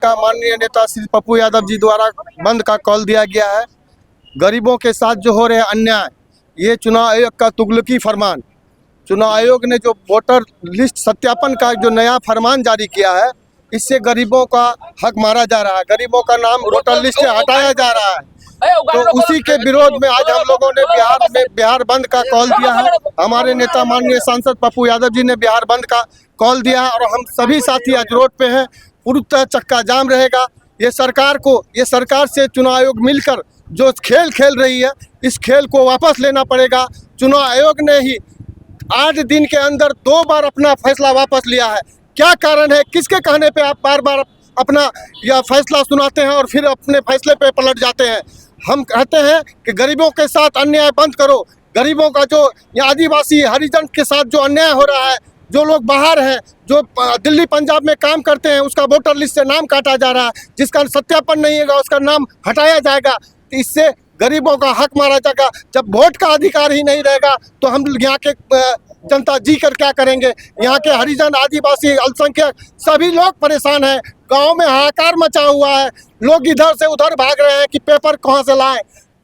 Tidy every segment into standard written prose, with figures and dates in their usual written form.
का माननीय नेता श्री पप्पू यादव जी द्वारा बंद का कॉल दिया गया है। गरीबों के साथ जो हो रहे अन्याय, ये चुनाव आयोग का तुगलकी फरमान, चुनाव आयोग ने जो वोटर लिस्ट सत्यापन का जो नया फरमान जारी किया है, इससे गरीबों का हक मारा जा रहा है, गरीबों का नाम वोटर लिस्ट से हटाया जा रहा है। तो उसी के विरोध में आज हम लोगों ने बिहार बंद का कॉल दिया है। हमारे नेता माननीय सांसद पप्पू यादव जी ने बिहार बंद का कॉल दिया है और हम सभी साथी आज रोड पे हैं। पूरी तरह चक्का जाम रहेगा। ये सरकार से चुनाव आयोग मिलकर जो खेल खेल रही है, इस खेल को वापस लेना पड़ेगा। चुनाव आयोग ने ही 8 दिन के अंदर 2 बार अपना फैसला वापस लिया है। क्या कारण है? किसके कहने पे आप बार बार अपना यह फैसला सुनाते हैं और फिर अपने फैसले पे पलट जाते हैं? हम कहते हैं कि गरीबों के साथ अन्याय बंद करो। गरीबों का जो आदिवासी हरिजन के साथ जो अन्याय हो रहा है, जो लोग बाहर हैं, जो दिल्ली पंजाब में काम करते हैं, उसका वोटर लिस्ट से नाम काटा जा रहा है, जिसका सत्यापन नहीं होगा उसका नाम हटाया जाएगा। तो इससे गरीबों का हक मारा जाएगा। जब वोट का अधिकार ही नहीं रहेगा तो हम यहाँ के जनता जी कर क्या करेंगे? यहाँ के हरिजन, आदिवासी, अल्पसंख्यक सभी लोग परेशान हैं। गांव में हाहाकार मचा हुआ है। लोग इधर से उधर भाग रहे हैं कि पेपर कहाँ से लाएं।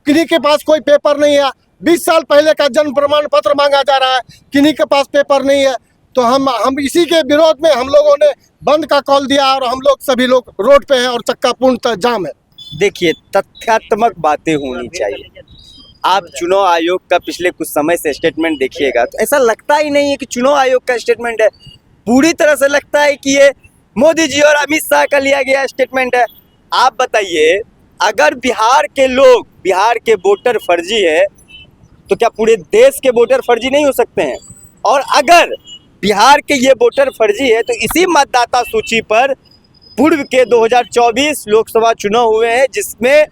किन्हीं के पास कोई पेपर नहीं है। 20 साल पहले का जन्म प्रमाण पत्र मांगा जा रहा है, किन्हीं के पास पेपर नहीं है। तो हम इसी के विरोध में हम लोगों ने बंद का कॉल दिया और हम लोग सभी लोग रोड पे हैं और चक्का पूर्णतः जाम है। देखिए, तथ्यात्मक बातें होनी चाहिए। आप चुनाव आयोग का पिछले कुछ समय से स्टेटमेंट देखिएगा तो ऐसा लगता ही नहीं है कि चुनाव आयोग का स्टेटमेंट है। पूरी तरह से लगता है कि ये मोदी जी और अमित शाह का लिया गया स्टेटमेंट है। आप बताइए, अगर बिहार के लोग, बिहार के वोटर फर्जी है तो क्या पूरे देश के वोटर फर्जी नहीं हो सकते हैं? और अगर बिहार के ये वोटर फर्जी है तो इसी मतदाता सूची पर पूर्व के 2024 लोकसभा चुनाव हुए हैं, जिसमें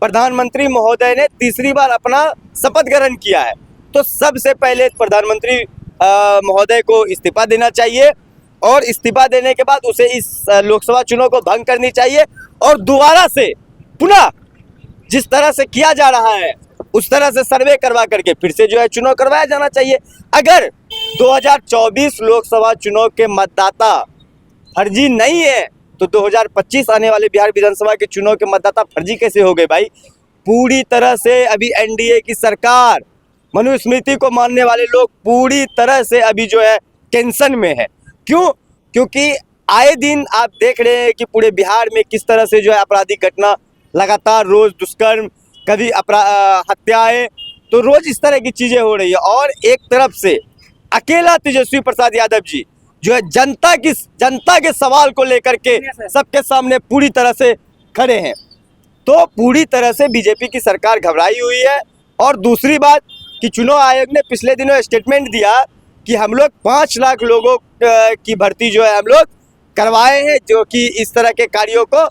प्रधानमंत्री महोदय ने तीसरी बार अपना शपथ ग्रहण किया है। तो सबसे पहले प्रधानमंत्री महोदय को इस्तीफा देना चाहिए और इस्तीफा देने के बाद उसे इस लोकसभा चुनाव को भंग करनी चाहिए और दोबारा से पुनः जिस तरह से किया जा रहा है उस तरह से सर्वे करवा करके फिर से जो है चुनाव करवाया जाना चाहिए। अगर 2024 लोकसभा चुनाव के मतदाता फर्जी नहीं है तो 2025 आने वाले बिहार विधानसभा के चुनाव के मतदाता फर्जी कैसे हो गए भाई? पूरी तरह से अभी एनडीए की सरकार, मनुस्मृति को मानने वाले लोग पूरी तरह से अभी जो है टेंशन में है। क्यों? क्योंकि आए दिन आप देख रहे हैं कि पूरे बिहार में किस तरह से जो है आपराधिक घटना लगातार, रोज दुष्कर्म, कभी हत्याएं, तो रोज इस तरह की चीजें हो रही है। और एक तरफ से अकेला तेजस्वी प्रसाद यादव जी जो है जनता के सवाल को लेकर के सबके सामने पूरी तरह से खड़े हैं। तो पूरी तरह से बीजेपी की सरकार घबराई हुई है। और दूसरी बात कि चुनाव आयोग ने पिछले दिनों स्टेटमेंट दिया कि हम लोग 5 लाख लोगों की भर्ती जो है हम लोग करवाए हैं, जो कि इस तरह के कार्यों को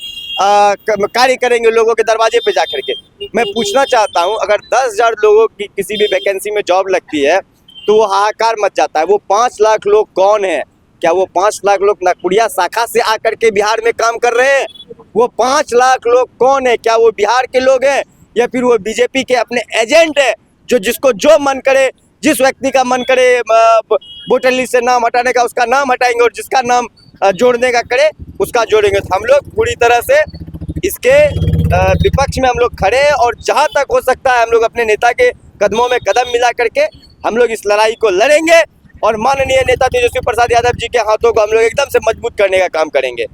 कार्य करेंगे लोगों के दरवाजे पे जा करके। मैं पूछना चाहता हूं, अगर 10,000 लोगों की किसी भी वैकेंसी में जॉब लगती है तो वो हाहाकार मच जाता है। वो 5 लाख लोग कौन है? क्या वो 5 लाख लोग नागपुरिया शाखा से आकर के बिहार में काम कर रहे हैं? वो 5 लाख लोग कौन है? क्या वो बिहार के लोग हैं या फिर वो बीजेपी के अपने एजेंट है, जो जिसको जो मन करे, जिस व्यक्ति का मन करे वोटर लिस्ट से नाम हटाने का उसका नाम हटाएंगे और जिसका नाम जोड़ने का करे उसका जोड़ेंगे। तो हम लोग पूरी तरह से इसके विपक्ष में हम लोग खड़े हैं और जहां तक हो सकता है हम लोग अपने नेता के कदमों में कदम मिला करके हम लोग इस लड़ाई को लड़ेंगे और माननीय नेता तेजस्वी प्रसाद यादव जी के हाथों को हम लोग एकदम से मजबूत करने का काम करेंगे।